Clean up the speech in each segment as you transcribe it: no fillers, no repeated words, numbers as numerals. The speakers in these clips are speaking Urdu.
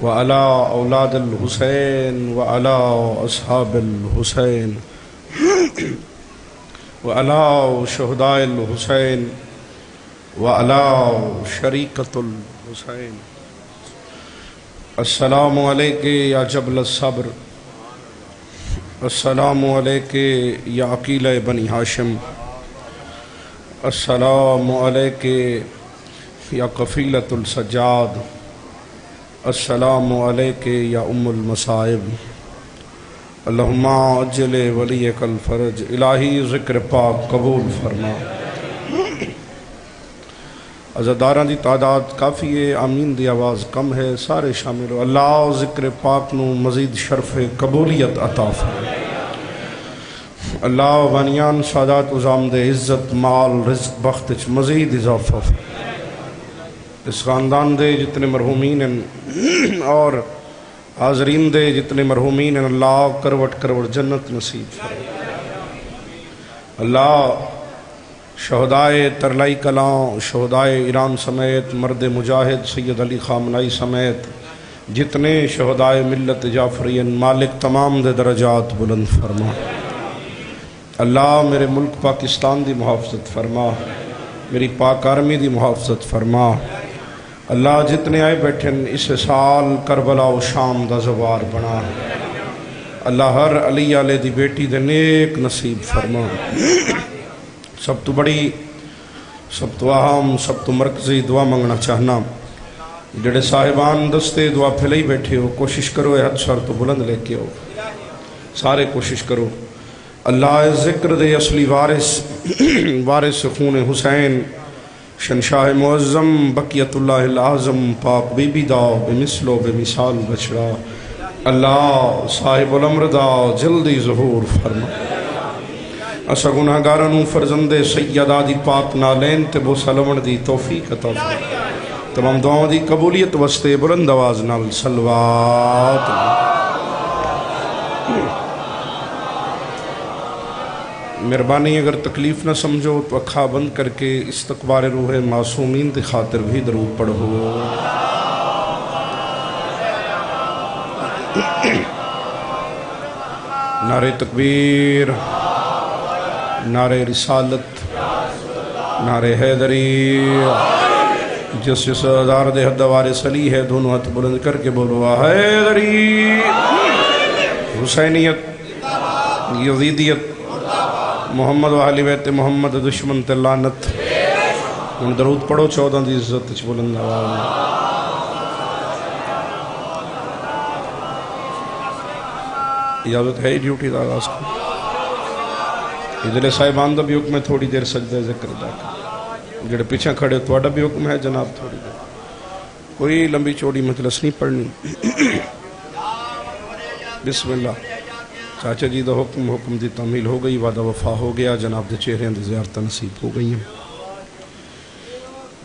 وعلى اولاد الحسین وعلى اصحاب الحسین وعلى شہداء الحسین وعلى شریکۃ الحسین۔ السلام علیک یا جبل الصبر، السلام علیک یا عقیل بنی ہاشم، السلام علیک یا کفیلۃ السجاد، السلام علیک یا ام المصائب۔ اللہم عجل ولیک الفرج۔ الہی ذکر پاک قبول فرما۔ عزاداراں دی تعداد کافی ہے، آمین دی آواز کم ہے، سارے شامل ہو۔ اللہ ذکر پاک نو مزید شرف قبولیت عطا فرما۔ اللہ بانیان سادات عظام دے عزت مال رزق بخت وچ مزید اضافہ فرما۔ اس خاندان دے جتنے مرحومین ہیں اور حاضرین دے جتنے مرحومین ہیں، اللہ کروٹ کروٹ جنت نصیب فرما۔ اللہ شہدائے ترلائی کلاں، شہدائے ایران سمیت، مرد مجاہد سید علی خامنائی سمیت جتنے شہدائے ملت جعفرین، مالک تمام دے درجات بلند فرما۔ اللہ میرے ملک پاکستان دی محافظت فرما، میری پاک آرمی دی محافظت فرما۔ اللہ جتنے آئے بیٹھے اس سال کربلا و شام دا زوار بنا۔ اللہ ہر علی علیہ دی بیٹی دے نیک نصیب فرما۔ سب تو بڑی، سب تو اہم، سب تو مرکزی دعا منگنا چاہنا، جڑے صاحبان دستے دعا پھیلے ہی بیٹھے ہو، کوشش کرو اے ہتھ سر تو بلند لے کے ہو، سارے کوشش کرو۔ اللہ ذکر دے اصلی وارث خون حسین، شنشاہ معظم بقیت اللہ العظم پاک بی بی دا بمثل و بمثال بچڑا، اللہ صاحب الامر دا جلدی ظہور فرما۔ اسا گناہگارانوں فرزند سیدہ دی پاک نالین تے بو سلمن دی توفیق عطا فرما۔ تمام دعاؤں دی قبولیت واسطے بلند آواز نال صلوات۔ مہربانی اگر تکلیف نہ سمجھو تو اکھا بند کر کے استقبال روح معصومین دی خاطر بھی درود پڑھو۔ نعرہ تکبیر، نعرہ رسالت، نعرہ حیدری۔ جس ہزار دے حد وارث علی ہے، دونوں ہاتھ بلند کر کے بولو حیدری۔ حسینیت، یزیدیت، محمد و اہل بیت محمد دشمن تے لعنت۔ ان درود پڑھو 14 دی عزت وچ بلند آواز میں۔ اجازت ہے ڈیوٹی دا آغاز کو؟ ادھر صاحبان دا بھی حکم ہے تھوڑی دیر سجدہ ذکر دا کر، جڑے پیچھے کھڑے تو اڈا بھی حکم ہے جناب تھوڑی دیر، کوئی لمبی چوڑی مجلس نہیں پڑھنی۔ بسم اللہ۔ چاچا جی دا حکم دی تعمیل ہو گئی، وعدہ وفا ہو گیا، جناب دے چہرے دی زیارتہ نصیب ہو گئی ہیں۔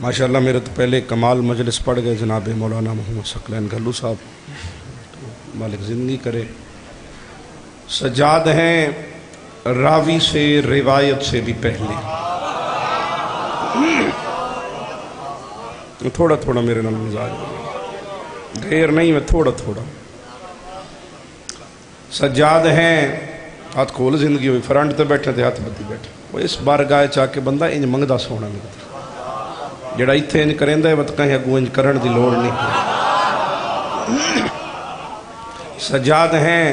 ماشاءاللہ میرے تو پہلے کمال مجلس پڑھ گئے جناب مولانا محمد ثقلین گھلو صاحب، مالک زندگی کرے۔ سجاد ہیں راوی سے، روایت سے بھی پہلے۔ تھوڑا تھوڑا میرے نال مزاج، غیر نہیں، میں تھوڑا تھوڑا۔ سجاد ہیں، ہاتھ کھول زندگی ہوئی، فرنٹ تے بیٹھے تے ہاتھ بدی بیٹھے۔ وہ اس بار گائے چاہ کے بندہ انج منگدہ سونا لگتا، جڑا ایتھے انج کریں دے وقت کہیں اگو انج کرن دی لوڑ نہیں۔ سجاد ہیں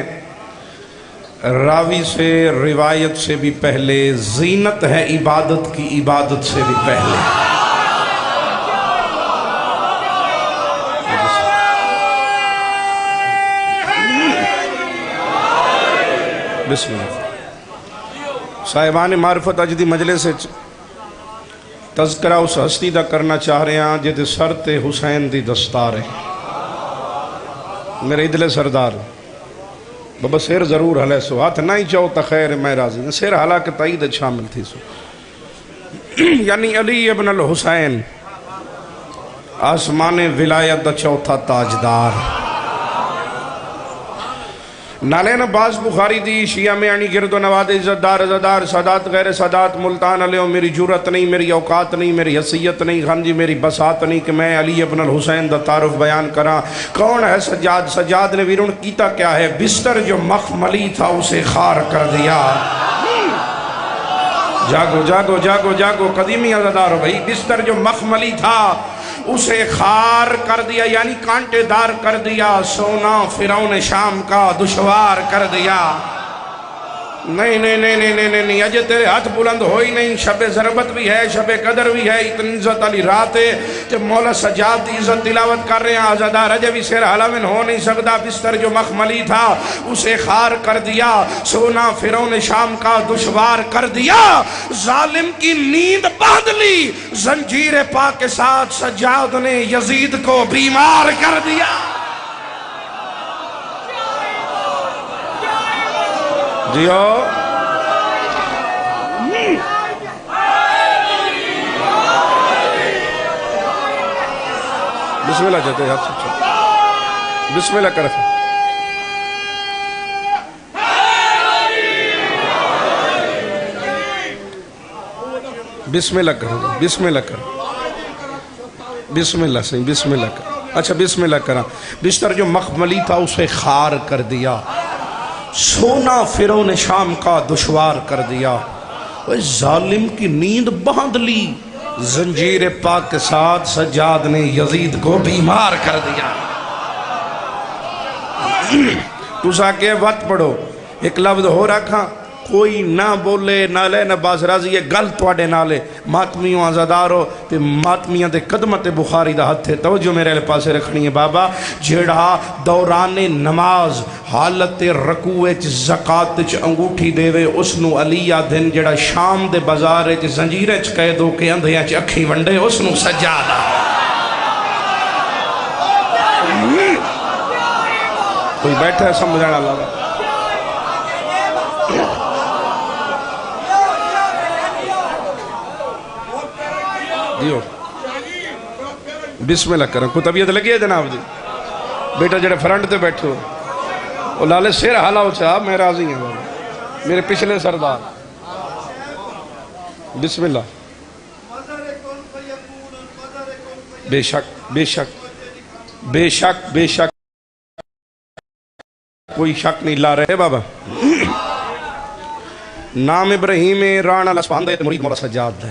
راوی سے، روایت سے بھی پہلے، زینت ہے عبادت کی، عبادت سے بھی پہلے۔ بسم اللہ۔ صاحبان معرفت اج دی مجلس تذکرہ اس ہستی دا کرنا چاہ رہے ہیں جہدے سر تے حسین دی دستار ہے۔ میرے ادلے سردار بابا سیر ضرور ہلے سو، ہاتھ نہ ہی چاہو تا خیر میں راضی، سیر حالانکہ تائید شامل تھی سو۔ یعنی علی ابن الحسین آسمان ولایت دا چوتھا تاجدار، نالین عباس بخاری دی شیعہ میں انی گرد و نواد عزت دار عزدار سادات غیر سادات ملتان علیہ میری جرت نہیں میری اوقات نہیں میری حیثیت نہیں خان جی میری بسات نہیں کہ میں علی ابن الحسین دا تعارف بیان کرا کون ہے سجاد سجاد نے ویرون کیتا کیا ہے بستر جو مخملی تھا اسے خار کر دیا جاگو جاگو جاگو جاگو قدیمی عزدار بھائی بستر جو مخملی تھا اسے خار کر دیا یعنی کانٹے دار کر دیا سونا فرعون شام کا دشوار کر دیا نہیں نہیں نہیں نہیں نہیں نہیں اجے تیرے ہاتھ بلند ہوئی نہیں شب ضربت بھی ہے شب قدر بھی ہے اتنی عزت علی رات ہے جب مولا سجاد دی عزت تلاوت کر رہے ہیں آزادار اجے بھی سیر حلامن ہو نہیں سکتا بستر جو مخملی تھا اسے خار کر دیا سونا فرعون شام کا دشوار کر دیا ظالم کی نیند باندھ لی زنجیر پا کے ساتھ سجاد نے یزید کو بیمار کر دیا جیو بسم اللہ جاتے ہیں بسم اللہ کر بسم اللہ کرو بسم اللہ کرو بسم اللہ صحیح بسم اللہ کرو اچھا بسم اللہ کرا بستر جو مخملی تھا اسے خار کر دیا سونا فرعون شام کا دشوار کر دیا ظالم کی نیند باندھ لی زنجیر پاک کے ساتھ سجاد نے یزید کو بیمار کر دیا تو ساکے وقت پڑھو ایک لفظ ہو رکھا کوئی نہ بولے نالے نہ باز رازی یہ گل توڑے نالے ماتمیوں آزادارو تے ماتمیاں دے قدمت بخاری دا ہتھے توجہ میرے لئے پاسے رکھنی ہے بابا جیڑا دوران نماز حالت رکوع زکاة انگوٹھی دے وے اسنو علیہ دن جیڑا شام دے بازار زنجیرے قیدو کے اندھیاں اکھی ونڈے اسنو سجادہ کوئی بیٹھا ہے سمجھانا اللہ دیو بسم اللہ کریں کو طبیعت لگی ہے جناب دی بیٹا جڑے فرنٹ تے بیٹھو وہ لالے سیر حالا ہو چاہ میں راضی ہیں میرے پچھلے سردار بسم اللہ بے شک بے شک بے شک بے شک کوئی شک نہیں لا رہے بابا نام ابراہیم رانا لسپاندے مرید مولا سجاد ہے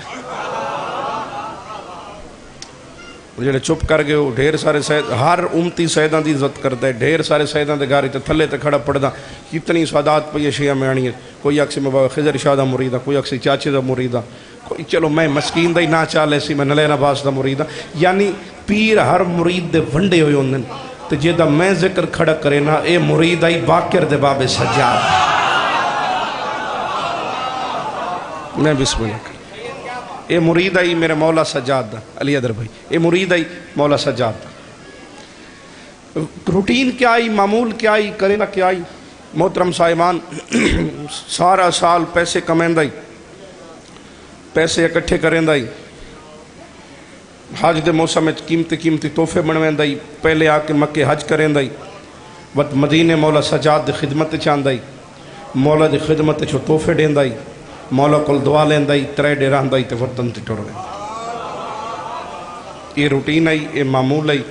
جڑے چپ کر گئے ہو ڈھیر سارے سید ہر امتی سیدان دی عزت کرتا ہے ڈھیر سارے سیدان دے گاری تے تھلے تے کھڑا پڑھدا کتنی سعادات پہ یہ شیعہ میں آنی ہے کوئی اکسی میں بابا خضر شاہ دا مریدہ کوئی اکسی چاچے دا مریدہ کوئی چلو میں مسکین دا ہی نہ چالے سی میں نلین عباس دا مریدہ یعنی پیر ہر مرید دے ونڈے ہوئے ہوندن تو جیدہ میں ذکر کھڑا کرے نا اے مرید آئی باکر دے باب سجاد میں بسم اللہ کر اے مرید آئی میرے مولا سجاد دا علی ادر بھائی اے مرید آئی مولا سجاد دا روٹین کیا آئی معمول کیا آئی کرنا کیا آئی محترم صاحبان سارا سال پیسے کمین دائی پیسے اکٹھے کریں دائی حج دے موسم میں قیمتی تحفے بنویں دائی پہلے آ کے مکے حج کریں دائی وقت مدینے مولا سجاد دے خدمت چاند دائی مولا دے خدمت چھو تحفے دیں دائی مولا کل دعا لیں دائی ترے ڈیران دائی تے وطن تے ٹوڑ رہے یہ روٹین آئی یہ معمول آئی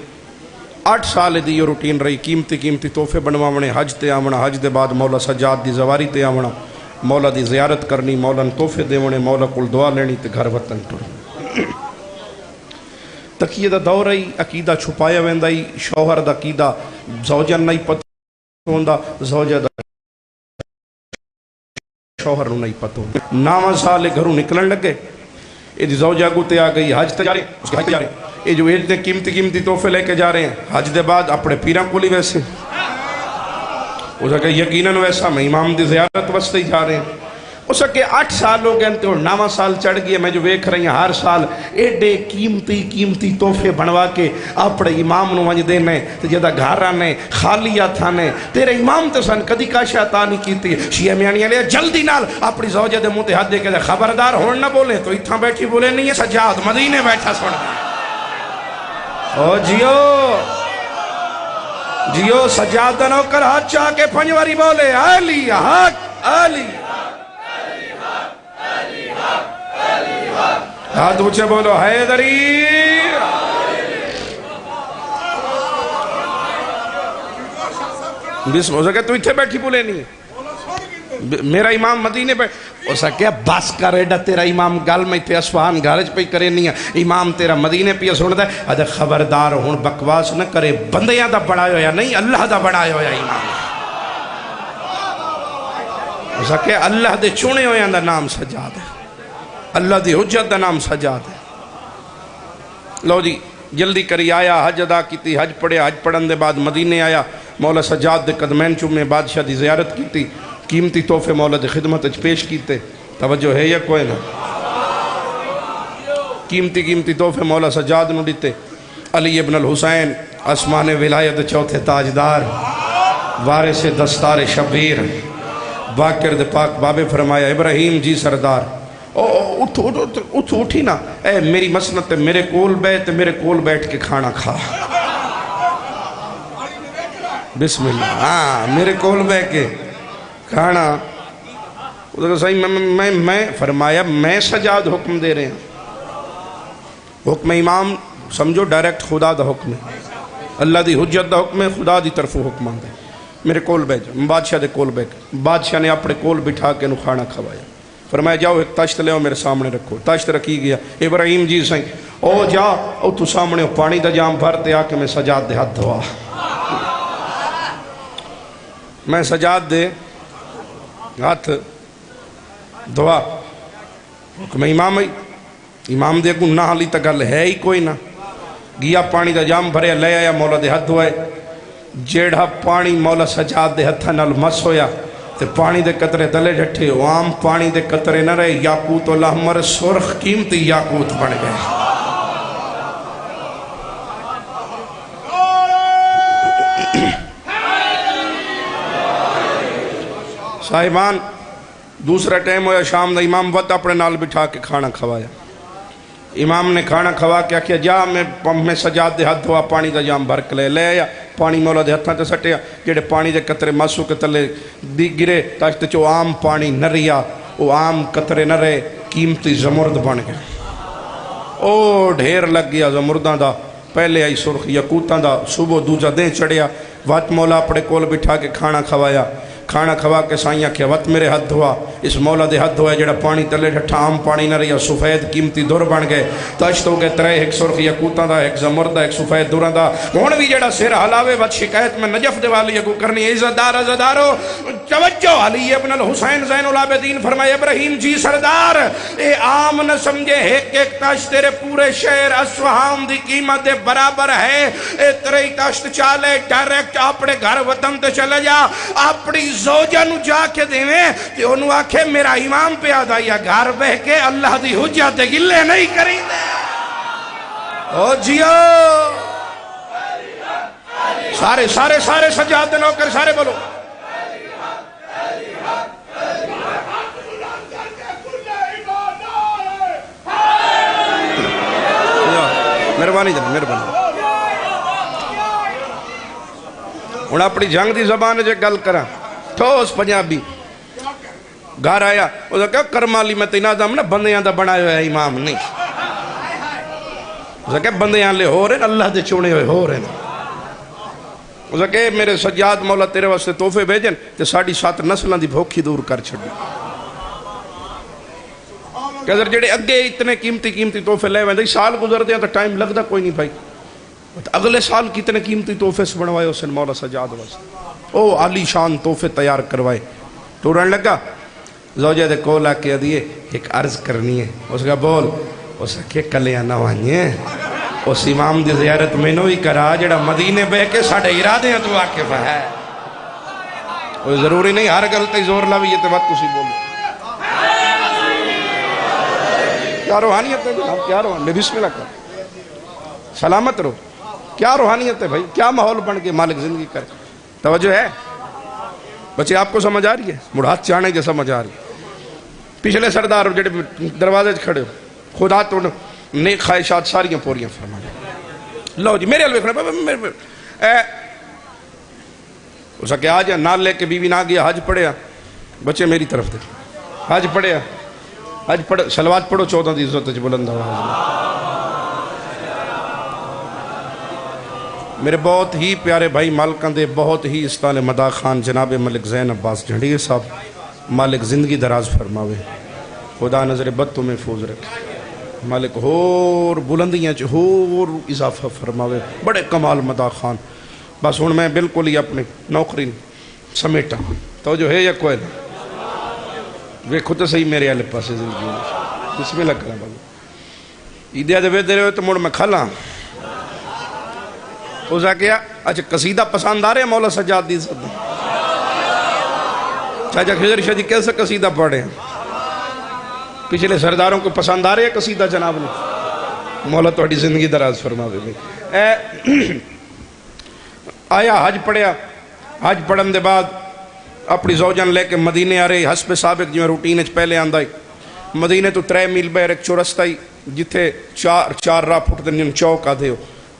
8 سال دی یہ روٹین رہی قیمتی تحفے بنواونے حج تے آونا حج دے بعد مولا سجاد دی زواری تے آونا مولا دی زیارت کرنی مولا تحفے دیونے مولا کل دعا لینی تے گھر وطن ٹوڑ تقیہ دا دور آئی عقیدہ چھپایا ویندائی شوہر دا عقیدہ زوجن نہیں پتہ ہوندہ زوجہ دا شوہر نہیں پتہ ہوندہ 9 سال گھروں نکلن لگے یہ زوجہ گوتے آ گئی حج تے جا رہے ہیں اس کے حج تے جا رہے ہیں یہ جو اتنے قیمتی تحفے لے کے جا رہے ہیں حج دے بعد اپنے پیران کو لی ویسے اسے کہ یقیناً ویسا میں امام دی زیارت وستے ہی جا رہے ہیں اسے کہ 8 سال ہو گئے تو 9 سال چڑھ گئے میں جو ویکھ رہی ہیں ہر سال ایڈے قیمتی تحفے بنوا کے اپنے امام نو ونج دینے تے جدا گھر آنے خالیات آنے تیرے امام تے سن کدی کاشا عطا نہیں کیتی شیعہ میانی علیہ جلدی نال اپنی زوجہ دے منہ تے ہاتھ دے کے خبردار ہون نہ بولے تو اتھاں بیٹھی بولے نہیں ہے سجاد مدینے بیٹھا سن او جیو جیو سجاد دا نوکر ہاتھ چاہ کے پنجواری بولے علی حق علی ہاتھ اونچے بولو حیدری بسم ہو سکے تو اتھے بیٹھی بولے نہیں میرا امام مدینے پہ ہو سکے بس کر ایڈا تیرا امام گل میں تے اسفہان گارج پہ کرے نہیں ہے امام تیرا مدینے پہ سن دے ادھے خبردار ہون بکواس نہ کرے بندیاں دا بڑا ہویا نہیں اللہ دا بڑا ہویا امام ہو سکے اللہ دے چونے ہویا دا نام سجاد ہے اللہ دی حجت دا نام سجاد ہے لو جی جلدی کری آیا حج ادا کیتی حج پڑھے حج پڑھن دے بعد مدینے آیا مولا سجاد دے قدمین چومے بادشاہ دی زیارت کیتی قیمتی تحفے مولا دے خدمت اچھ پیش کیتے توجہ ہے یا کوئی نہ قیمتی تحفے مولا سجاد نو دیتے علی ابن الحسین اسمان ولایت چوتھے تاجدار وارث دستار شبیر باکر دے پاک بابے فرمایا ابراہیم جی سردار اٹھی نا اے میری مسنت میرے کول بیٹھ کے کھانا کھا بسم اللہ ہاں میرے کول بیٹھ کے کھانا میں فرمایا میں سجاد حکم دے رہے ہیں حکم امام سمجھو ڈائریکٹ خدا دا حکم ہے اللہ دی حجت دا حکم ہے خدا دی طرف حکم آندے میرے کول بیٹھ بادشاہ دے کول بیٹھ بادشاہ نے اپنے کول بٹھا کے انہوں کھانا کھوایا فرمایا جاؤ ایک تشت لے میرے سامنے رکھو تشت رکھی گیا ابراہیم جی سائیں او جا او تو سامنے پانی دا جام بھرتے آ کے میں سجاد دے ہاتھ دھوا میں سجاد دے ہاتھ دعا حکم امام امام دے کو نہ حالی تک گل ہے ہی کوئی نہ گیا پانی دا جام بھرے لے آیا مولا دے ہاتھ دھوائے جیڑا پانی مولا سجاد دے ہتھا نال مس ہویا تے پانی دے قطرے دلے ڈھٹھے عام پانی دے قطرے نہ رہے یاقوت الاحمر سرخ قیمتی یاقوت بن گئے صاحبان دوسرا ٹائم ہویا شام دا امام وقت اپنے نال بٹھا کے کھانا کھوایا امام نے کھانا کھوا کیا کیا جا میں سجاد دے ہاتھ دھوا پانی دا جام بھر کے لے آیا پانی مولا دے ہتھاں تے سٹیا جڑے پانی دے قطرے ماسو کے تلے دی گرے تاشت چو عام پانی نہ ریا او عام قطرے نہ رہے قیمتی زمرد بن گیا او ڈھیر لگ گیا زمرداں دا پہلے آئی سرخ یاقوتاں دا صبح دوجہ دیں چڑھیا وقت مولا اپنے کول بٹھا کے کھانا کھوایا کھانا کھوا کے سائیاں کیا وقت میرے ہاتھ دھوا اس مولا دے ہاتھ دھوا جڑا پانی تلے ڈھٹھا عام پانی نہ رہیا سفید قیمتی دور بن گئے تشت ہو گئے ترے ایک سرخ یاقوتاں دا ایک زمرد دا ایک سفید دوراں دا ہون بھی جڑا سر حلاوے وقت شکایت میں نجف دے والی کو کرنی عزتدارو توجہ علی ابن الحسین زین العابدین فرمائے ابراہیم جی سردار اے عام نہ سمجھے ایک تشت تیرے پورے شہر اسفہان دی قیمت دے برابر ہے اے ترے تشت چالے ڈائریکٹ اپنے گھر وطن تے چلے جا اپنی زوجہ نو جا کے دیویں کہ انہوں آکھے میرا امام پہ آدھا یا گھر بہ کے اللہ دی حجت گلے نہیں کریں دے او جیو سارے سجاد دے نوکر سارے بولو مہربانی جناب مہربانی انہوں اپنی جنگ دی زبان جے گل کرا ٹھوس پنجابی گھر آیا وہ کہا کرمالی میں تینا دم نا بندیاں دا بنا ہوئے امام نہیں وہ کہا بندیاں لے ہو رہے اللہ دے چونے ہوئے ہو رہے وہ کہا میرے سجاد مولا تیرے واسطے تحفے بھیجن تے ساڑھی 7 نسلوں دی بھوکھی دور کر چھڑی کہ اگر جڑے اگے اتنے قیمتی تحفے لے ویندے سال گزر دیا تو ٹائم لگ دا کوئی نہیں بھائی اگلے سال کتنے قیمتی تحفے سے بنوائے اسے مولا سجاد واسطے او عالی شان تحفے تیار کروائے ٹورن لگا زوجہ دے کولا کے دیئے ایک عرض کرنی ہے اس کا بول اس کے کلیاں نہ وانیے اس امام دی زیارت میں نو ہی کرا جڑا مدینے بے کے ساڑھے ارادے ہیں تو واقف ہے وہ ضروری نہیں ہر گلتے زور لاوی یہ بات کسی بولو کیا روحانیت ہے جناب کیا روحانیت بسم اللہ کر سلامت رو کیا روحانیت ہے بھائی کیا ماحول بن کے مالک زندگی کرے توجہ ہے بچے آپ کو سمجھ آ رہی ہے مڑھات چاہنے کے سمجھ آ رہی ہے پچھلے سردار جڑے دروازے کھڑے ہو خدا تو نیک خواہشات ساریاں پوریاں فرمانے لو جی میرے الوے کھڑے اس کہ آ جا نال لے کے بیوی نہ گیا حج پڑھیا بچے میری طرف دے حج پڑھیا حج پڑھ صلوات پڑھو 14 دی عزت وچ بلند آواز میں میرے بہت ہی پیارے بھائی مالکاں دے بہت ہی استال مدا خان جناب ملک زین عباس جھنڈیر صاحب مالک زندگی دراز فرماوے خدا نظر بد تو محفوظ رکھے مالک ہور بلندیاں چ ہور اضافہ فرماوے بڑے کمال مدا خان بس ہوں میں بالکل ہی اپنی نوکری سمیٹا تو جو ہے یا کوئی ویکھو تو صحیح میرے والے پاسے زندگی بسم اللہ کرا بابا عیدیاں دے ویدے رہے تو مڑ میں کھلا اس نے کہا اچھا قصیدہ پسند آ رہے ہیں مولا سجاد دی صدر چاچا خضر شاہ جی کیسے قصیدہ پڑھے ہیں پچھلے سرداروں کو پسند آ رہے ہیں قصیدہ جناب نے مولا تو اٹھی زندگی دراز فرما دے آیا حج پڑھیا حج پڑھن دے بعد اپنی زوجن لے کے مدینے آ رہے حسب سابق جو روٹین پہلے آندہ مدینے تو 3 میل بیر ایک چورستہ جتھے چار راہ پھٹ دن چوک آدھے ہو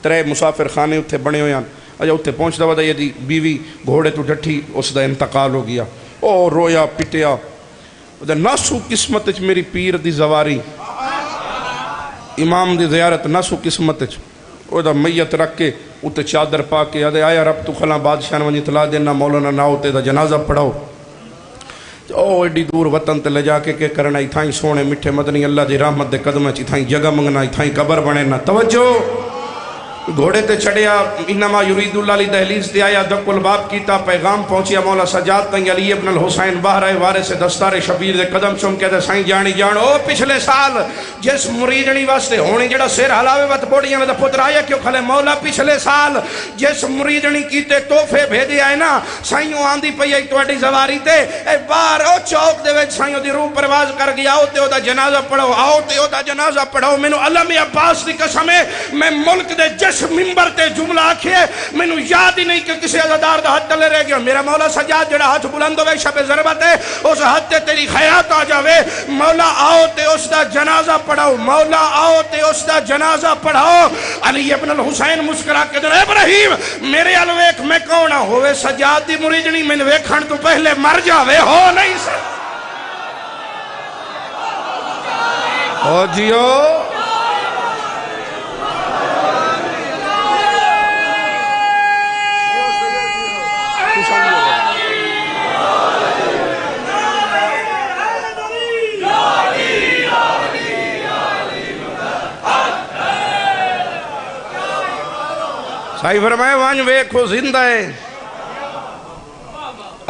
3 مسافر خانے اتھے بنے ہوئے ہیں اجا اتھے پہنچ دا یہ دی بیوی گھوڑے تو ڈٹھی اس دا انتقال ہو گیا او رویا پٹیا ناسو قسمت میری پیر دی زواری امام دی زیارت ناسو قسمت او دا میت رکھ کے اتھے چادر پا کے آیا رب تو خلاں بادشاہ ونجی اطلاع دینا مولانا نہ ہوتے دا جنازہ پڑھاؤ او ایڈی دور وطن تے لے جا کے کرنا اتھائیں سونے مٹھے مدنی اللہ دی رحمت دے قدم اتھائیں جگہ منگنا اتھائیں قبر بنے نہ توجہ گھوڑے تے چڑھیا انما یرید اللہ لی دہلیز تے آیا دق الباب کیتا پیغام پہنچیا مولا سجاد تنگ علی ابن الحسین بہرائے وارث دستار شبیر دے قدم چم کہتے سائیں جانی جان او پچھلے سال جس مریدنی واسطے ہونی جڑا سیر حلاوے وقت بوڑیاں میں دا پتر آیا کیوں کھلے مولا پچھلے سال جس مریدنی کیتے توفے بھیدے آئے نا سائیوں آندھی پئی آئی توڑی زواری تے اے بار او چوک دے ویچ سائیوں دی روح پرواز کر گیا آؤ تے او دا جنازہ پڑھو آؤ تے او دا جنازہ پڑھو میں نو علم عباس دی قسم ہے میں ملک دے جس ممبر تے جملہ آکھئے میں نو یاد ہی نہیں کہ کسی عزدار دا حد تلے رہ گیا میرا مولا سجاد جڑا ہاتھ بلند ہوئے شب ضربت ہے اس حد تے تیری خیرات آ جاوے مولا آؤ تے اس دا جنازہ پڑھاؤ مولا آؤ تے اس دا جنازہ پڑھاؤ علی ابن الحسین مسکرا کے در ابراہیم میرے الویک میں کونا ہوئے سجاد دی مریدنی میں ویکھن تو پہلے مر جاوے ہو نہیں سر ہو جیو سائی فرمائے وانج ویکھو زندہ ہے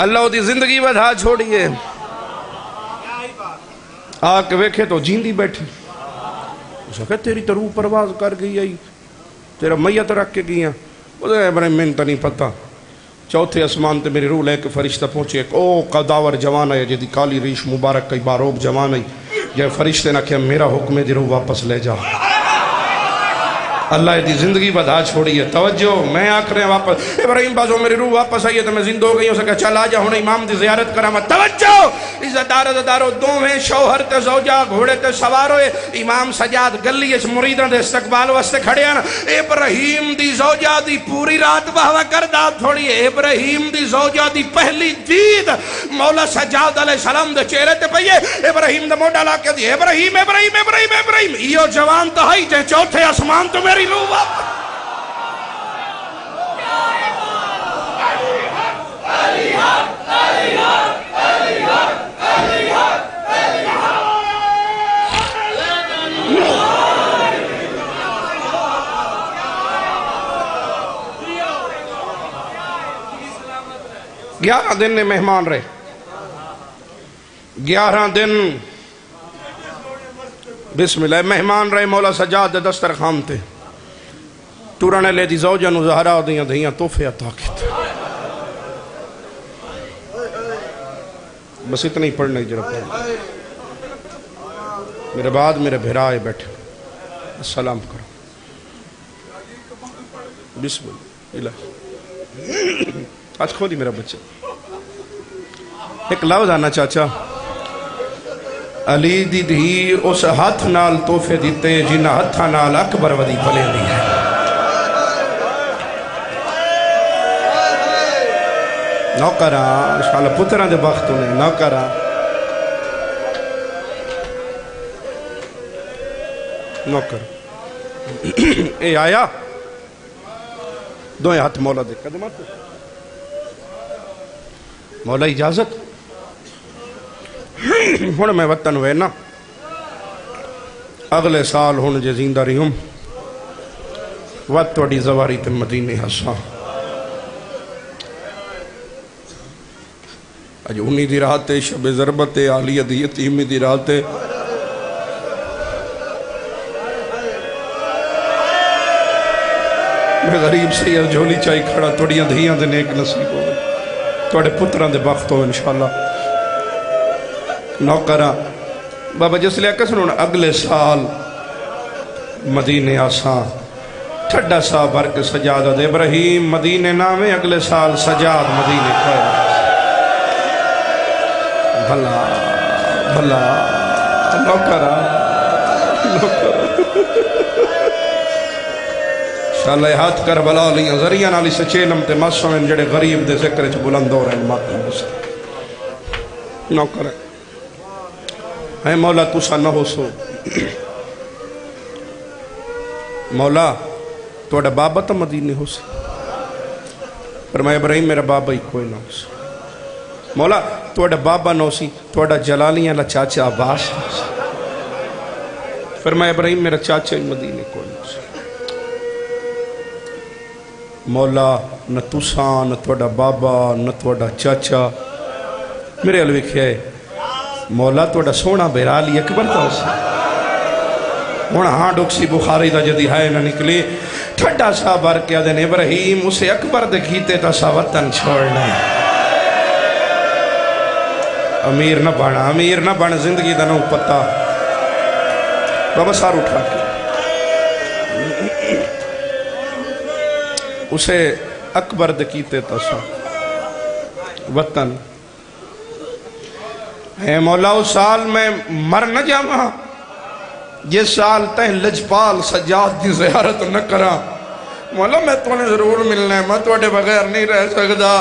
اللہ دی زندگی بدھا چھوڑیے آکے ویکھے تو جیندی بیٹھے اس کہا تیری تو روح پرواز کر گئی آئی تیرا میت رکھ کے گیا وہ دے ابراہیم میں تا نہیں پتا چوتھے اسمان تے میری روح لے کے فرشتہ پہنچے ایک او قداور جوان ہے جدی کالی ریش مبارک کئی باروب جوان ہے یہ فرشتے نہ کہ میرا حکم دی روح واپس لے جا اللہ دی زندگی بدھا چھوڑی ہے توجہ میں آکھ رہے ہیں واپس ابراہیم بازو میری روح واپس آئی ہے تو میں زندہ ہو گئی ہوں سکا چل آجا ہونے امام دی زیارت کرا میں توجہ عزتدارو دوویں شوہر تے زوجہ گھوڑے تے سوار ہوئے امام سجاد گلی اس مریدان دے استقبال واسطے کھڑے ہیں ابراہیم دی زوجہ دی پوری رات بہوا کردہ تھوڑی ہے ابراہیم دی زوجہ دی پہلی دید مولا سجاد علیہ السلام دے چہرے تے پئیے ابراہیم دے موڈا لا کے دی ابراہیم ابراہیم ابراہیم ابراہیم ایو جوان تہائی جے چوتھے اسمان تو میری روح واپس گیارہ دن نے مہمان رہے 11 دن بسم اللہ مہمان رہے مولا سجاد دسترخوان تے ٹورانے لے دی زوجہ نو زہرا دیاں دھیاں توفے عطا کیتے بس اتنا ہی پڑھنا ہی جرا پڑھنا میرے بعد میرے بھرائے بیٹھے السلام کرو بسم اللہ آج کھولی میرا بچہ ایک لفظ آنا چاچا علی دی دھی اس ہاتھ نال توفے دیتے جنہ ہاتھا نال اکبر ودی پلے دی ہے نوکرا انشاءاللہ پتران دے وقت ہونے نوکرا نوکر اے آیا دوئے ہاتھ مولا دے قدمات مولا اجازت ہون میں وطن ہوئے نا اگلے سال ہون جے زندہ رہی ہوں وقت توڑی زواری تے مدینے حساں اج انہی دی راتے شب ضربت عالیہ دی یتیمی دی راتے میں غریب سید جھولی چاہی کھڑا توڑیاں دھیاں دے نیک نصیب ہو توڑے پتران دے وقت ہو انشاءاللہ نوکرہ بابا جس لئے کسنون اگلے سال مدینے آسان ٹھڈا سا برک سجادہ دے ابراہیم مدینے نامے اگلے سال سجاد مدینے کھائے بھلا بھلا نوکرہ شاءاللہ ہاتھ کر بلا لیاں ذریعہ نالی سے چیلم تے مسوین جڑے غریب دے ذکر چھ بلند ہو رہے ہیں ماتم بس نوکرہ اے مولا تسا نہ ہو سو مولا توڑا بابا تا مدینے ہو سو فرمایا ابراہیم میرا بابا ہی کوئی نہ ہو سو مولا توڑا بابا نہ ہو سی توڑا جلالیاں اللہ چاچا عباس نہ ہو سو فرمایا ابراہیم میرا چاچا ہی مدینے کوئی نہ ہو سو مولا نہ تسا نہ توڑا بابا نہ توڑا چاچا میرے علوی کھائے مولا توڑا سونا بیرالی اکبر تا ہو سو ہونا ہاں ڈوکسی بخاری دا جدی ہائے نہ نکلی ٹھڈا سا بار کیا دین ابراہیم اسے اکبر دے کھیتے تا سا وطن چھوڑنا امیر نہ بنا زندگی دا نو پتا بابا سار اٹھا کے اسے اکبر دے کھیتے تا سا وطن اے مولا اس سال میں مر نہ جاما یہ سال تہ لجپال سجاد دی زیارت نہ کرا مولا میں تو نے ضرور ملنا ہے میں توڑے بغیر نہیں رہ سکتا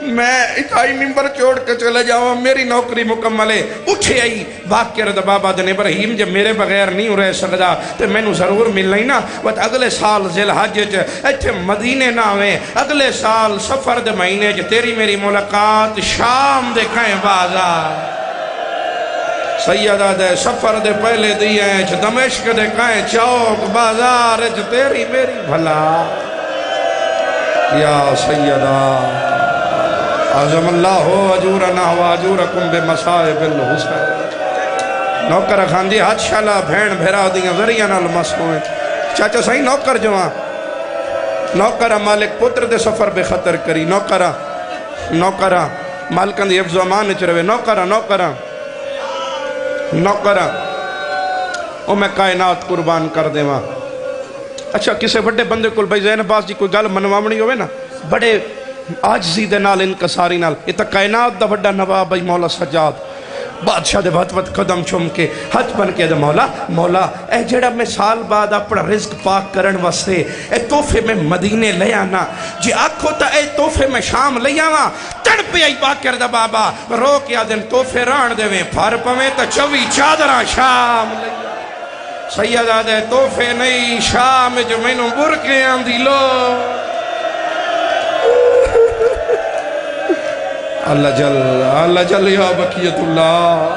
میں اٹھائی ممبر چھوڑ کے چلے جاؤں میری نوکری مکمل ہے اٹھے آئی باقی رضا بابا دن ابراہیم جب میرے بغیر نہیں رہ سکتا تو میں نو ضرور ملنا ہی نا بات اگلے سال ذی الحج ایتھے مدینے نہ ہوئے اگلے سال سفر دے مہینے تیری میری ملاقات شام دے کھائیں بازار سیدہ دے سفر دے پہلے دیئے دمشق دے کھائیں چوک بازار تیری میری بھلا یا سیدہ عظم اللہ اجورنا و اجورکم بے مسائب الحسین نوکر خان جی ہاتھ شالا بھین بھیرا دیاں ذریعہ نال مسئویں چاچا صحیح نوکر جوان نوکرہ مالک پتر دے سفر بے خطر کری نوکرہ مالکن دی حفظ و امان چروے نوکرہ او میں کائنات قربان کر دے ماں اچھا کسے بڑے بندے کل بھائی زین باز جی کوئی گل منوامنی ہوئے نا بڑے آجزی دے نال انکساری نال یہ تا کائنات دا بڑا نواب بھائی مولا سجاد بادشاہ دے بات قدم چم کے ہاتھ بن کے دے مولا اے جڑا میں سال بعد اپنا رزق پاک کرن واسطے اے توفے میں مدینے لے آنا جی آکھو تا اے توفے میں شام لے آنا تڑ پہ آئی پاک کردہ بابا رو کیا دن توفے ران دے ویں پھر پمیں تا چوی چادرہ شام لے آنا سیدہ دے توفے نہیں شام جو میں نو برکے آندی لو اللہ جل یا بقیت اللہ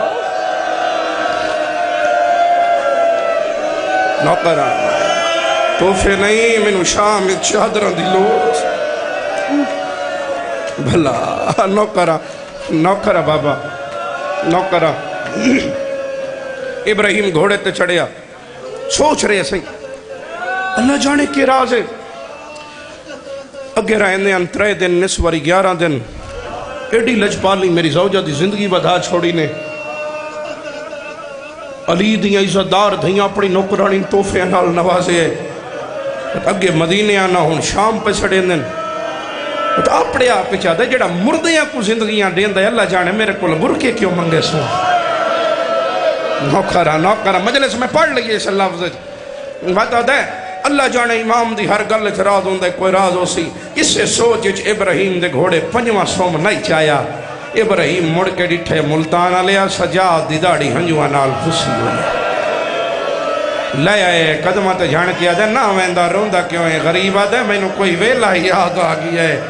نوکرہ توفے نہیں میں نو شام چادرہ دی لو بھلا نوکرہ بابا نوکرہ ابراہیم گھوڑے تے چڑھیا سوچ رہے سہی اللہ جانے کی راز ہے اگے رہنے انترے دن نسواری 11 دن ایڈی لجپالی میری زوجہ دی زندگی بدھا چھوڑی نے علی دیاں عزتدار دھیاں اپنی نوکرانی توفے نال نوازے اگے مدینے آنا ہون شام پہ سڑے دن تو اپنے آپ پہ چاہتا ہے جڑا مردیاں کو زندگیاں دین دا اللہ جانے میرے کو برکے کیوں منگے سو نوکرہ مجلس میں پڑھ لئیے اس لفظ بات ہوتا ہے اللہ جانے امام دی ہر گل چ راز ہوندا کوئی راز ہو سی اسے سوچ وچ ابراہیم دے گھوڑے پنجواں سوم نہیں چایا ابراہیم مڑ کے ڈٹھے ملتان والیا سجاد دی داڑھی ہنجواں نال پھسی ہوئی لے آئے قدمہ تے جھان کیا دے نہ ویندا روندا کیوں ہے غریب آدھے مینوں کوئی ویلا یاد آ گیا ہے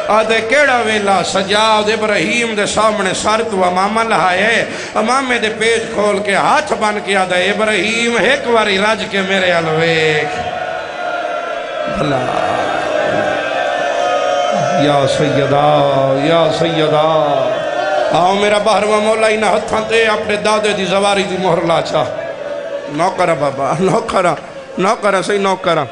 آدھے کیڑا ویلا سجاد ابراہیم دے سامنے سر تو امامہ لہائے امامے دے پیج کھول کے ہاتھ بن کے آدھے ابراہیم ایک واری رج کے میرے الویک بھلا یا سیدہ آؤ میرا باہرواں مولا ہی نہ ہتھاں تے اپنے دادے دی زواری دی مہر لا چاہ نوکرہ بابا نوکرہ صحیح نوکرہ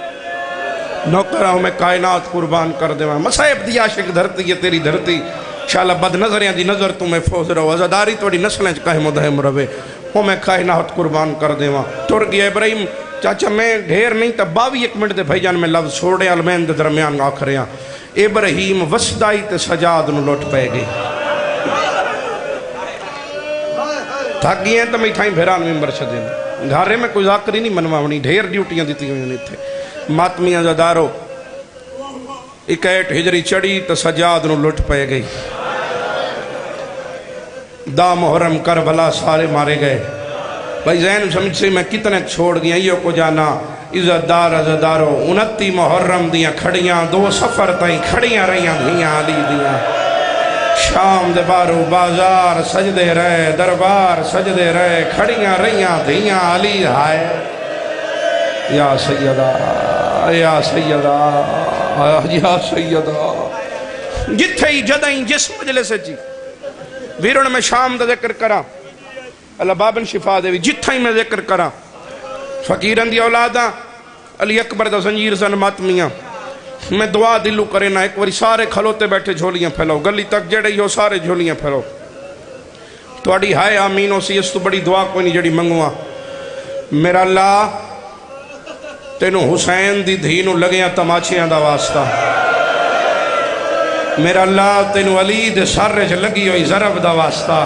ہوں میں کائنات قربان کر دے مسائب دی عاشق دھرتی ہے تیری دھرتی شاءاللہ بد نظریاں دی نظر تو محفوظ رہو عزاداری توڑی نسلیں کہیں مدہم روے ہوں میں کائنات قربان کر دے ٹر گیا ابراہیم چاچا میں ڈھیر نہیں تا 22 منٹ دے بھائی جان میں لفظ چھوڑے علمین دے درمیان آخریاں ابراہیم وسدائی تے سجاد نو لوٹ پہ گئی تھک گئی ہیں تو میں تھائیں بھیران ممبر شدین گھارے میں کوئی ذاکری نہیں منواونی ڈھیر ڈیوٹیاں دیتی ہوئی نہیں تھے ماتمیاں زدارو 61 ہجری چڑی تو سجاد نو لٹ پہ گئی دا محرم کربلا سارے مارے گئے بھائی ذہن سمجھ سے میں کتنے چھوڑ گیا یہ کو جانا عزت دار عزدارو 29 محرم دیاں کھڑیاں 2 سفر تائیں کھڑیاں رہیاں دھیاں علی دیاں شام دے بارو بازار سجدے رہے دربار سجدے رہے کھڑیاں رہیاں دھیاں علی ہائے یا سیدہ یا سیدہ یا سیدہ جتھے ہی جدائیں جس مجلس جی ویرون میں شام دا ذکر کرا اللہ بابن شفا دے جتھے ہی میں ذکر کرا فقیرن دی اولاداں علی اکبر دا زنجیر زن ماتمیاں میں دعا دلو کرے نا ایک واری سارے کھلوتے بیٹھے جھولیاں پھیلاؤ گلی تک جڑے ہو سارے جھولیاں پھیلاؤ تو اڑی ہائے آمینوں سی اس تو بڑی دعا کوئی نہیں جڑی منگوا میرا اللہ تینو حسین دی دھینو لگیاں تماچیاں دا واسطہ میرا اللہ تینو علی دے سر چ لگی ہوئی ضرب دا واسطہ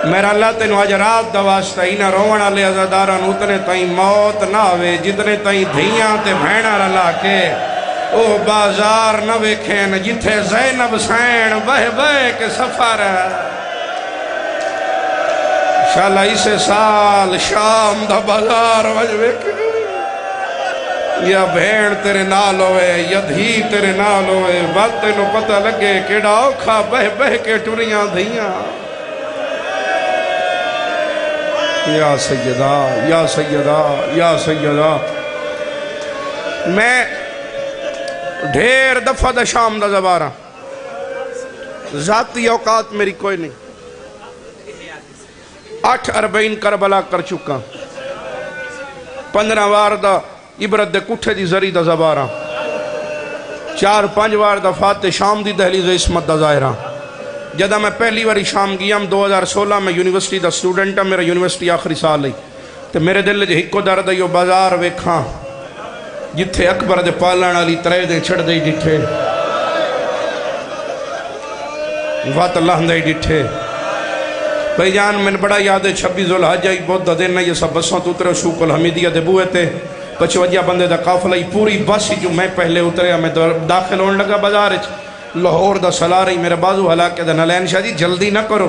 میرا اللہ تینو اجرات دا واسطہ ہی نہ رونا لے عزاداران اتنے تائیں موت نہ ہوئے جتنے تائیں دھیاں تے بھینا رلا کے او بازار نہ ویکھیں جتھے زینب سین بہ کے سفر شالا اسے سال شام دا بازار وج ویکھیں یا بھین تیرے نال ہوئے یا دھی تیرے نال ہوئے بات تینو پتہ لگے کیڑا اوکھا بہ کے ٹریاں دھیاں یا سیدہ یا سیدہ یا سیدہ میں ڈھیر دفعہ دا شام دا زبارہ ذاتی اوقات میری کوئی نہیں 8:40 کربلا کر چکا 15 وار دا عبرت دے کٹھے دی زری دا زبارہ 4-5 وار دا فاتح شام دی دہلیز عصمت دا ظاہرہ جدہ میں پہلی واری شام گیا 2016 میں یونیورسٹی دا سٹوڈنٹ ہے میرا یونیورسٹی آخری سال ہے تو میرے دل جے ہکو درد ہے یہ بازار ویکھاں جتھے اکبر دے پالن علی ترے دے چھڑ دے ڈٹھے وات اللہ دے ڈٹھے بھائی جان میں بڑا یاد ہے 26 ذوالحجہ ہی بہت دا دن ہے یہ سب بسوں تو اترے شوق الحمیدیہ دے بوئے تھے 55 بندے دا قافلہ ہی پوری بس ہی جو میں پہلے اترے میں داخل ہونے لگا بازار لاہور دا سلا رہی میرے بازو حلاکے دا نلین شاہ جی جلدی نہ کرو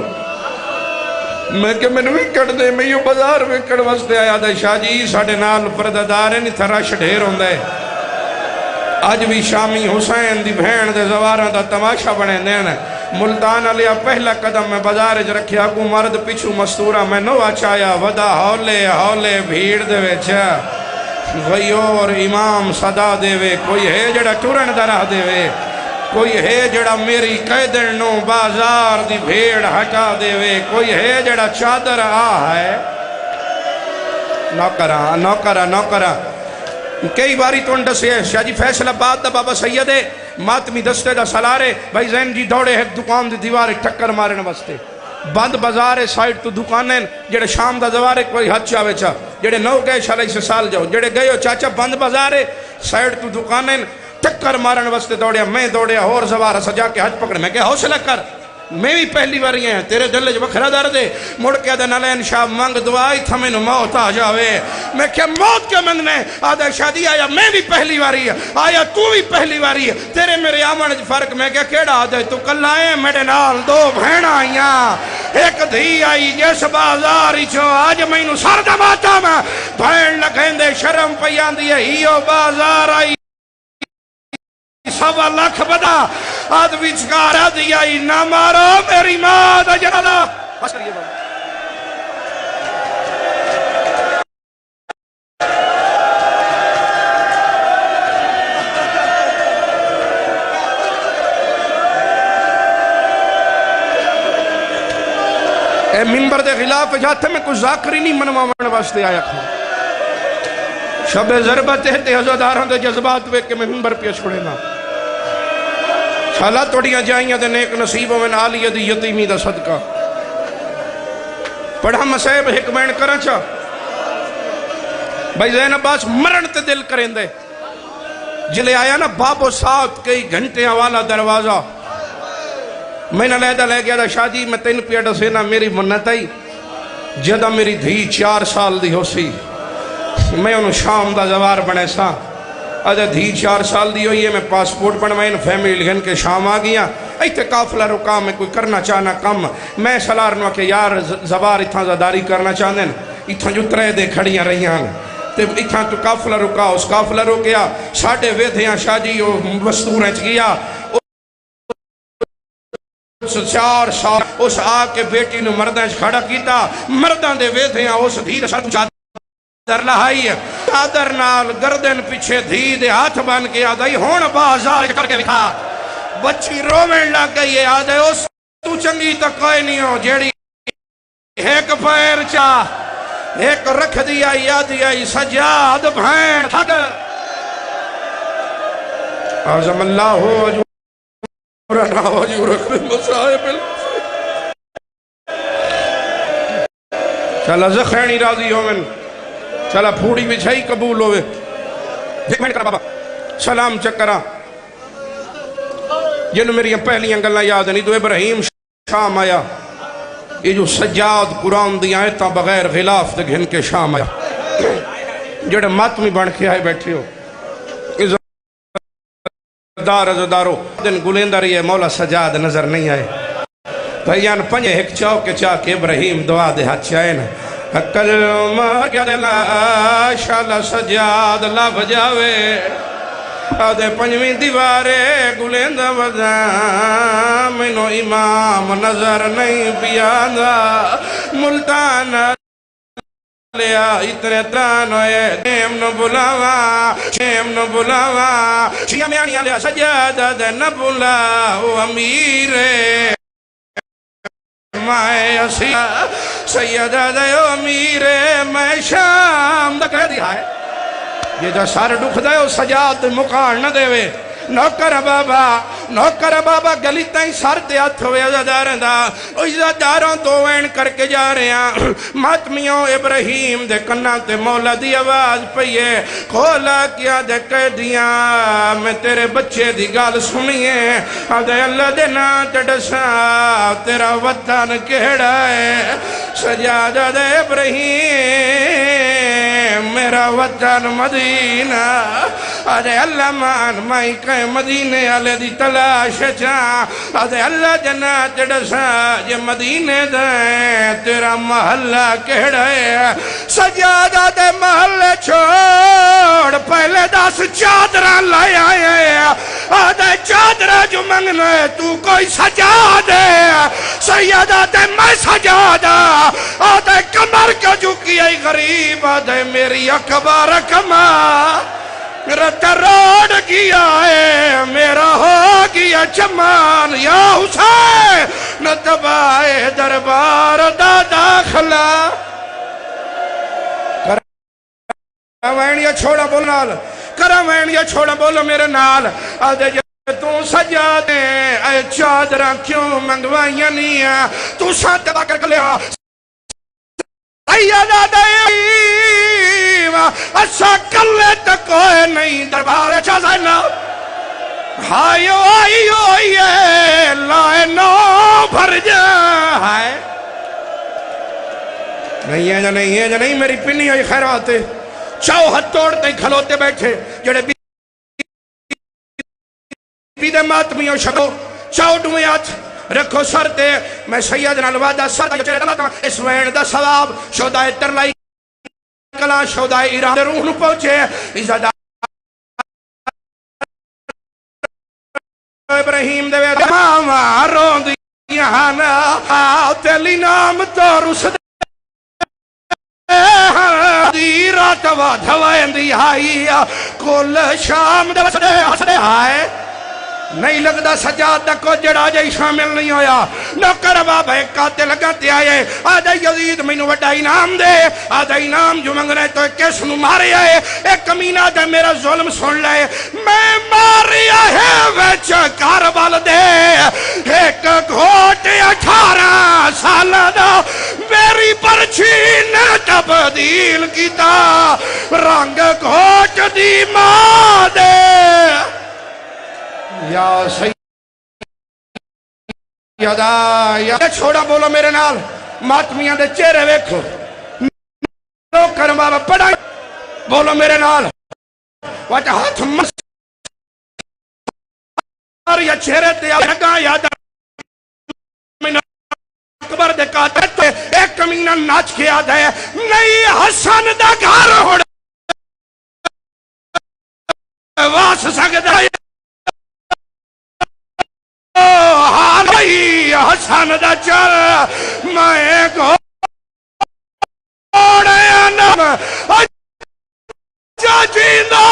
میں کہ میں نوی کٹ دے میں یوں بازار میں کڑ وستے آیا دا شاہ جی ساڑھے نال پرددار ہے نہیں تھا رش ڈھیر ہوندہ ہے آج بھی شامی حسین دی بھین دے زواران دا تماشا بنے دینا ملتان علیہ پہلا قدم میں بازار جو رکھیا کو مرد پیچھو مستورہ میں نو اچایا ودا ہولے ہولے بھیڑ دے وے چھا غیور امام صدا دے وے کوئی ہے جڑا ٹورن درہ دے وے کوئی ہے جڑا میری قیدن نو بازار دی بھیڑ ہٹا دے وے کوئی ہے جڑا چادر آ ہے نوکرہ کئی باری تو انڈا سے شاہ جی فیصل آباد دا بابا سید ہے ماتمی دستے دا سلارے بھائی زین جی دوڑے ہے دکان دی دیوارے ٹکر مارنے واسطے بند بازارے سائٹ تو دکانیں جڑے شام دا دوارے کوئی حد چاہوے چاہ جڑے نو گئے شالی سے سال جاؤ جڑے گئے ہو چاچا بند بازارے سائٹ تو دکانیں ٹکر مارن واسطے دوڑیا میں دوڑیا اور زوارہ سجا کے حج پکڑ میں کہ حوصلہ کر میں بھی پہلی باری ہیں تیرے دل جو بکھرا درد ہے مڑ کے آدھا نالین شاہ مانگ دعائی تھا میں موت آ جاوے میں کیا موت کے منگنے آدھا شادی آیا میں بھی پہلی باری ہے آیا تو بھی پہلی باری ہے تیرے میرے آمن فرق میں کیا کیڑا آدھا تو کل آئے میرے نال دو بھین آئیاں ایک دھی آئی جیس بازاری چھو آج میں انہوں سر دماتا میں بھین لگیں دے شرم پیان دیئے ہیو بازار آئی سوا لاکھ بدا آدھ وچکارا دیا نہ مارو میری ماں دا جنالہ بس کریے بابا اے ممبر دے خلاف جاتے میں کچھ ذاکری نہیں منواؤں واسطے آیا کھا شب ضربت ہے حضرداروں دے جذبات وے کہ میں ممبر پہ چھوڑے نا شالا توڑیاں جائیاں دے نیک نصیبوں میں آلیہ دی یتیمی دا صدقہ پڑھا مسائب حکمین کرن چا بھائی زین عباس مرن تے دل کریں دے جلے آیا نا باب و سات کئی گھنٹے والا دروازہ میں نے لیدہ لے گیا دا شادی میں تین پیڑا سے نا میری منت آئی جدہ میری دھی 4 سال دی ہو سی میں انہوں شام دا زوار بنے سا آدھا دھی 4 سال دی ہوئی ہے میں پاسپورٹ بنوائیں فیملی لگن کے شام آ گیا ایتے قافلہ رکا میں کوئی کرنا چاہنا کم میں سلارنوا کہ یار زوار اتھا زداری کرنا چاہنے اتھا جو ترے دے کھڑیاں رہیاں تے اتھا تو قافلہ رکا اس قافلہ رکیا ساڑھے ویدھیاں شادی وستوریں چگیا 4 سال اس آکے بیٹی نے مردیں کھڑا کیتا مردیں دے ویدھیاں اس دھیر ساتھ چادر لہائی چادر نال گردن پیچھے دھی دے ہاتھ بان کے آدھائی ہون بازار کر کے لکھا بچی رومن لگ گئی ہے آدھے اس تو چنگی تک کوئی نہیں ہو جیڑی ایک پیر چاہ ایک رکھ دیا یادی آئی سجاد بھین تھک عظم اللہ ہو رہا ہو جو رکھ مسائب چلا زخینی راضی ہومن چلا پھوڑی بچھائی قبول ہوئے ایک منٹ کرا بابا سلام چکرہ جنہوں میری پہلی انگلنا یاد نہیں تو ابراہیم شام آیا یہ جو سجاد قرآن دی آیتاں بغیر غلاف دے گھن کے شام آیا جڑے ماتمی بڑھ کے آئے بیٹھے ہو عزدارو دن گلیندہ رہی ہے مولا سجاد نظر نہیں آئے بھائیان پنجے ایک چوک کے چاہ کے ابراہیم دعا دے ہاتھ چاہے نا کلمہ کیا دلا شالا سجاد لب جاوے آدھے پنجویں دیوارے گلیندہ وزا منو امام نظر نہیں پیاندہ ملتانہ لیا اتنے تران ہوئے شیم نو بلاوا شیعہ میں آنیا لیا سجادہ دے نہ بلاو امیرے مائے اسیہ سیدہ دے امیرے میں شام دا کہہ دیا ہے یہ جو سارے دکھ دے سجاد مقار نہ دے وے نوکر بابا گلی تائیں سار تے ہاتھ ہوئے عزاداریں دا عزاداروں تو وین کر کے جا رہے ہیں ماتمیوں ابراہیم دے کنہ تے مولا دی آواز پئیے کھولا کیا دے کہہ دیا میں تیرے بچے دی گال سنیے آدھے اللہ دے نا تڑسا تیرا وطن کہڑا ہے سجادہ دے ابراہیم میرا وطن مدینہ آدھے اللہ مان مائی کہیں مدینے آلے دی تلاش چاہ آدھے اللہ جنات ڈسا یہ مدینے دیں تیرا محلہ کہڑا ہے سجادہ دے محلے چھوڑ پہلے 10 چادرہ لائے آئے آدھے چادرہ جو منگنے تو کوئی سجادہ سیدہ دے میں سجادہ آدھے کمر کا جو کیا غریب آدھے میری اکبر کما رتا روڑ گیا ہے میرا ہو گیا چمان یا حسین نتبائے دربار دا داخلہ کرامینیا چھوڑا بول نال کرامینیا چھوڑا بولو میرے نال آدھے تو سجا دے اے چادرہ کیوں منگوائیاں نہیں ہے تو ساتھ دبا کر لیا سیدہ دیم اچھا کلے تک کوئی نہیں دربار چاہتا نا آئیو آئیو آئیے لائے نو بھر جائے نہیں ہے یا نہیں ہے یا نہیں میری پنی ہوئی خیرات چاو ہاتھ توڑتے کھلوتے بیٹھے جڑے بیدے ماتمیوں شکو چاو ڈوئے آج رکھو سرتے میں سیدنا الوادہ سرتے چلے دلاتا اس وین دا ثواب شہدائے ترلائی کلام شہدائے ایران دے روح نو پہنچے عزت ابراہیم دے وے ماما رون دیانا تیلی نام تو رس دے رات دھوائیں دی آئی کل شام دے وسدے حسدے آئے نہیں لگدا سجاد دا کو جڑا جائی شامل نہیں ہویا نوکر بابا ایک قاتل لگاتے آئے آدھا یزید میں نو وڈا انعام دے آدھا انعام جو منگ رہے تو کس نو مارے آئے ایک کمینہ دے میرا ظلم سن لے میں مارے آئے ویچ کاربال دے ایک گھوٹ 18 سال دا میری پرچھی نے تبدیل کیتا رنگ گھوٹ دی ماں دے یا سیدہ یا چھوڑا بولو میرے نال ماتمیاں دے چہرے ویکھو نوکر بابا پڑھا بولو میرے نال واجہ ہاتھ مار یا چہرے تے لگا یاد میں اکبر دے کہتے ایک کمینہ ناچ کے آدھا ہے نہیں حسن دا گھر ہوڑا واس سکتا ہے حسن دا چل میں گھوڑے انم جاجینا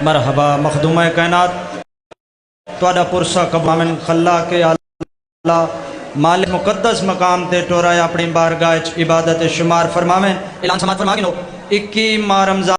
مرحبا مخدومہ کائنات توڑا پرسا قبامن خلا کے اللہ مالک مقدس مقام تے ٹورائے اپنی بارگاہ عبادت شمار فرماویں اعلان سماعت فرما گنو 21 ماہ رمضان